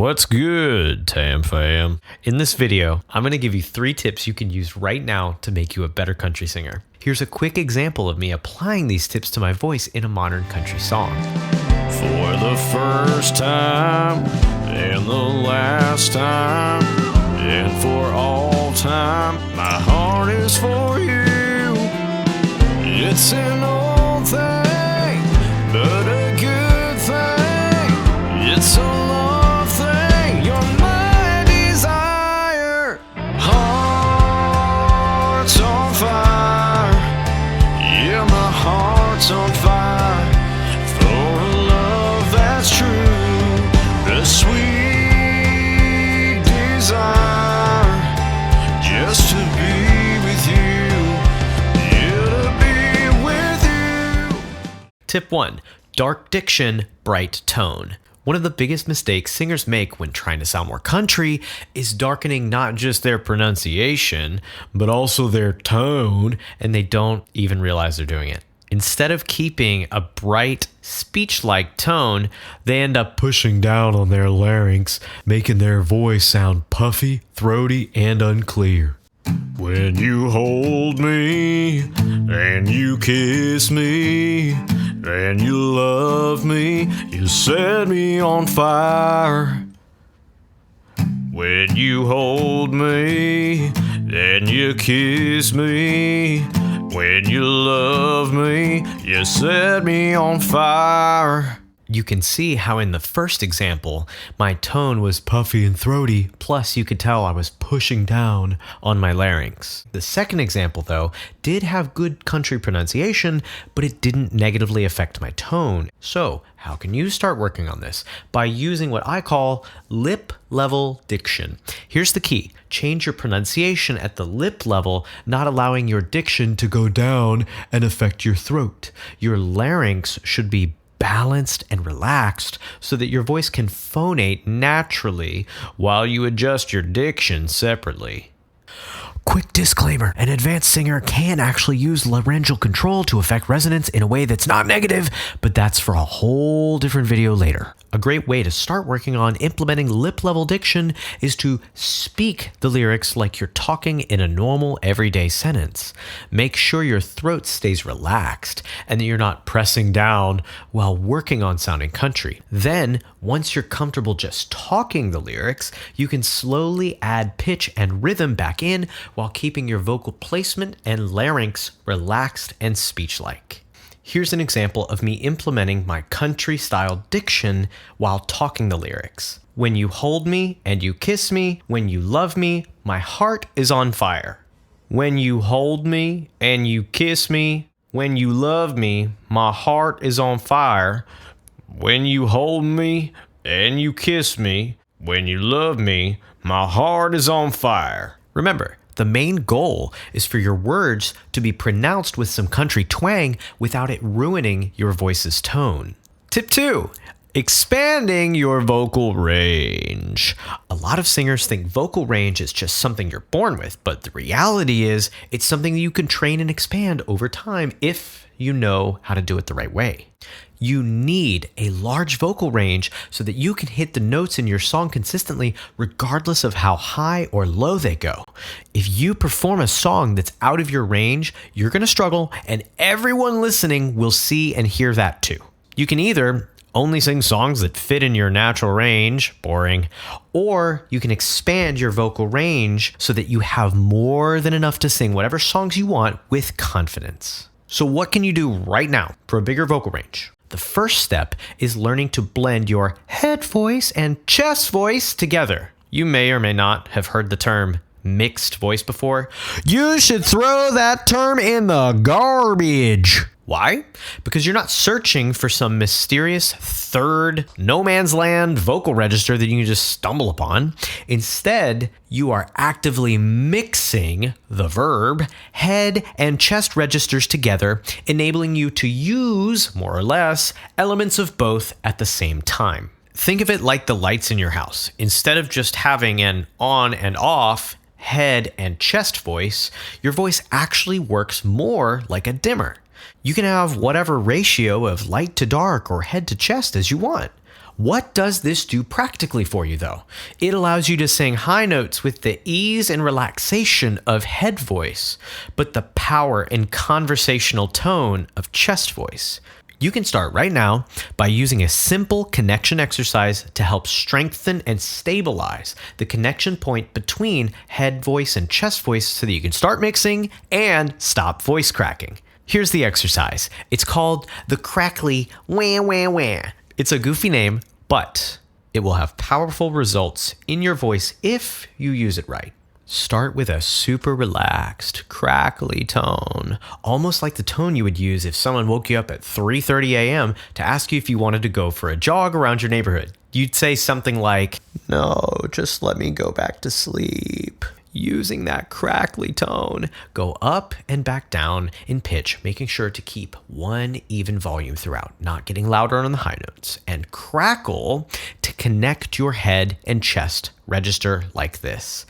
What's good, Tam Fam? In this video, I'm going to give you 3 tips you can use right now to make you a better country singer. Here's a quick example of me applying these tips to my voice in a modern country song. For the first time, and the last time, and for all time, my heart is for you. It's an old thing, but a good thing. It's a love thing, you're my desire. Heart's on fire, yeah, my heart's on fire. For a love that's true, the sweet desire, just to be with you, yeah, to be with you. Tip 1. Dark diction, bright tone. One of the biggest mistakes singers make when trying to sound more country is darkening not just their pronunciation, but also their tone, and they don't even realize they're doing it. Instead of keeping a bright, speech-like tone, they end up pushing down on their larynx, making their voice sound puffy, throaty, and unclear. When you hold me, and you kiss me, and you love me, you set me on fire. When you hold me, and you kiss me, when you love me, you set me on fire. You can see how in the first example, my tone was puffy and throaty, plus you could tell I was pushing down on my larynx. The second example, though, did have good country pronunciation, but it didn't negatively affect my tone. So, how can you start working on this? By using what I call lip level diction. Here's the key. Change your pronunciation at the lip level, not allowing your diction to go down and affect your throat. Your larynx should be balanced and relaxed so that your voice can phonate naturally while you adjust your diction separately. Quick disclaimer, an advanced singer can actually use laryngeal control to affect resonance in a way that's not negative, but that's for a whole different video later. A great way to start working on implementing lip-level diction is to speak the lyrics like you're talking in a normal, everyday sentence. Make sure your throat stays relaxed and that you're not pressing down while working on sounding country. Then, once you're comfortable just talking the lyrics, you can slowly add pitch and rhythm back in while keeping your vocal placement and larynx relaxed and speech-like. Here's an example of me implementing my country-style diction while talking the lyrics. When you hold me and you kiss me, when you love me, my heart is on fire. When you hold me and you kiss me, when you love me, my heart is on fire. When you hold me and you kiss me, when you love me, my heart is on fire. Remember, the main goal is for your words to be pronounced with some country twang without it ruining your voice's tone. Tip 2. Expanding your vocal range. A lot of singers think vocal range is just something you're born with, but the reality is it's something that you can train and expand over time if you know how to do it the right way. You need a large vocal range so that you can hit the notes in your song consistently regardless of how high or low they go. If you perform a song that's out of your range, you're going to struggle, and everyone listening will see and hear that too. You can either only sing songs that fit in your natural range, boring, or you can expand your vocal range so that you have more than enough to sing whatever songs you want with confidence. So what can you do right now for a bigger vocal range? The first step is learning to blend your head voice and chest voice together. You may or may not have heard the term mixed voice before. You should throw that term in the garbage. Why? Because you're not searching for some mysterious third no man's land vocal register that you can just stumble upon. Instead, you are actively mixing the verb, head, and chest registers together, enabling you to use, more or less, elements of both at the same time. Think of it like the lights in your house. Instead of just having an on and off head and chest voice, your voice actually works more like a dimmer. You can have whatever ratio of light to dark or head to chest as you want. What does this do practically for you, though? It allows you to sing high notes with the ease and relaxation of head voice, but the power and conversational tone of chest voice. You can start right now by using a simple connection exercise to help strengthen and stabilize the connection point between head voice and chest voice so that you can start mixing and stop voice cracking. Here's the exercise. It's called the crackly wah wah wah. It's a goofy name, but it will have powerful results in your voice if you use it right. Start with a super relaxed, crackly tone, almost like the tone you would use if someone woke you up at 3:30 a.m. to ask you if you wanted to go for a jog around your neighborhood. You'd say something like, "No, just let me go back to sleep." Using that crackly tone, go up and back down in pitch, making sure to keep one even volume throughout, not getting louder on the high notes, and crackle to connect your head and chest register like this.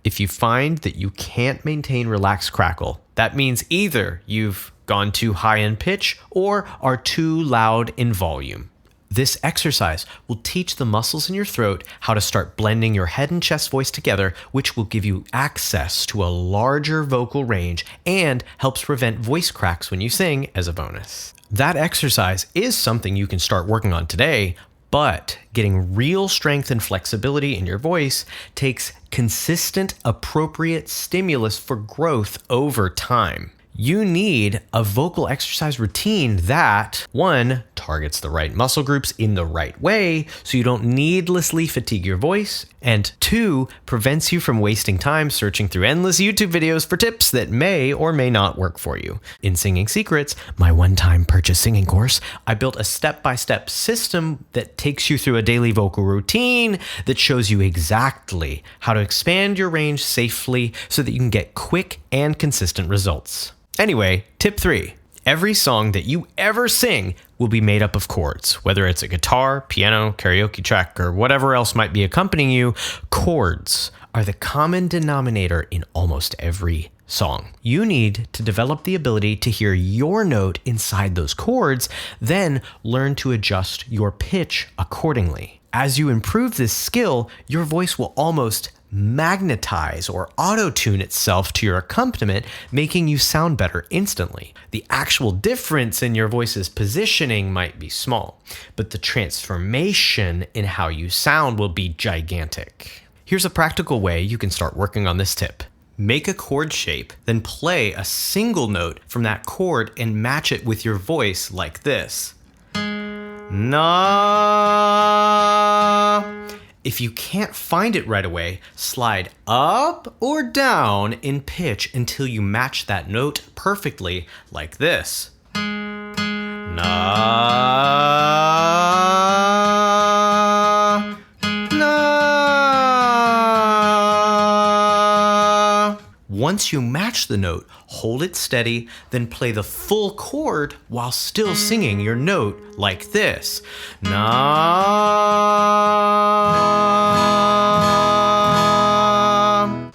If you find that you can't maintain relaxed crackle, that means either you've gone too high in pitch or are too loud in volume. This exercise will teach the muscles in your throat how to start blending your head and chest voice together, which will give you access to a larger vocal range and helps prevent voice cracks when you sing as a bonus. That exercise is something you can start working on today, but getting real strength and flexibility in your voice takes consistent, appropriate stimulus for growth over time. You need a vocal exercise routine that, 1, targets the right muscle groups in the right way so you don't needlessly fatigue your voice, and 2, prevents you from wasting time searching through endless YouTube videos for tips that may or may not work for you. In Singing Secrets, my one-time purchase singing course, I built a step-by-step system that takes you through a daily vocal routine that shows you exactly how to expand your range safely so that you can get quick and consistent results. Anyway, tip 3. Every song that you ever sing will be made up of chords. Whether it's a guitar, piano, karaoke track, or whatever else might be accompanying you, chords are the common denominator in almost every song. You need to develop the ability to hear your note inside those chords, then learn to adjust your pitch accordingly. As you improve this skill, your voice will almost magnetize or auto-tune itself to your accompaniment, making you sound better instantly. The actual difference in your voice's positioning might be small, but the transformation in how you sound will be gigantic. Here's a practical way you can start working on this tip. Make a chord shape, then play a single note from that chord and match it with your voice like this. Na. If you can't find it right away, slide up or down in pitch until you match that note perfectly like this. Na, na. Once you match the note, hold it steady, then play the full chord while still singing your note like this. Na.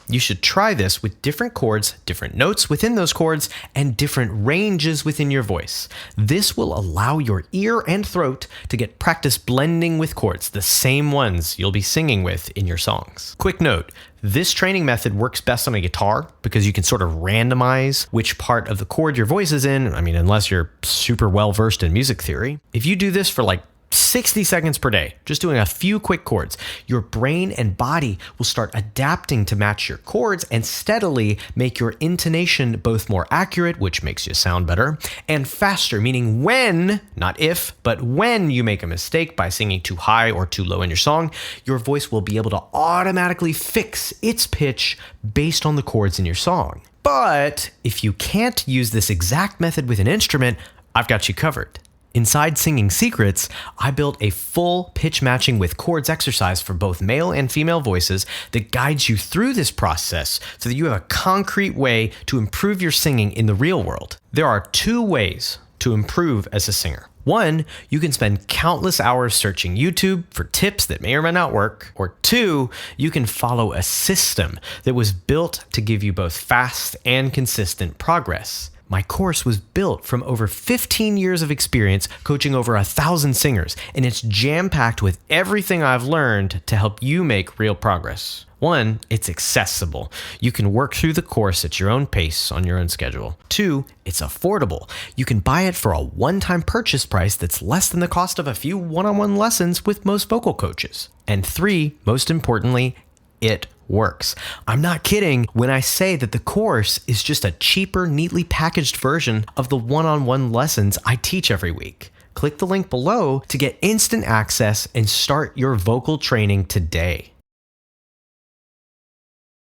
You should try this with different chords, different notes within those chords, and different ranges within your voice. This will allow your ear and throat to get practice blending with chords, the same ones you'll be singing with in your songs. Quick note, this training method works best on a guitar because you can sort of randomize which part of the chord your voice is in. I mean, unless you're super well versed in music theory. If you do this for like 60 seconds per day, just doing a few quick chords, your brain and body will start adapting to match your chords and steadily make your intonation both more accurate, which makes you sound better, and faster, meaning when, not if, but when you make a mistake by singing too high or too low in your song, your voice will be able to automatically fix its pitch based on the chords in your song. But if you can't use this exact method with an instrument, I've got you covered. Inside Singing Secrets, I built a full pitch matching with chords exercise for both male and female voices that guides you through this process so that you have a concrete way to improve your singing in the real world. There are 2 ways to improve as a singer. One, you can spend countless hours searching YouTube for tips that may or may not work. Or two, you can follow a system that was built to give you both fast and consistent progress. My course was built from over 15 years of experience coaching over 1,000 singers, and it's jam-packed with everything I've learned to help you make real progress. One, it's accessible. You can work through the course at your own pace on your own schedule. Two, it's affordable. You can buy it for a one-time purchase price that's less than the cost of a few one-on-one lessons with most vocal coaches. And three, most importantly, it works. I'm not kidding when I say that the course is just a cheaper, neatly packaged version of the one-on-one lessons I teach every week. Click the link below to get instant access and start your vocal training today.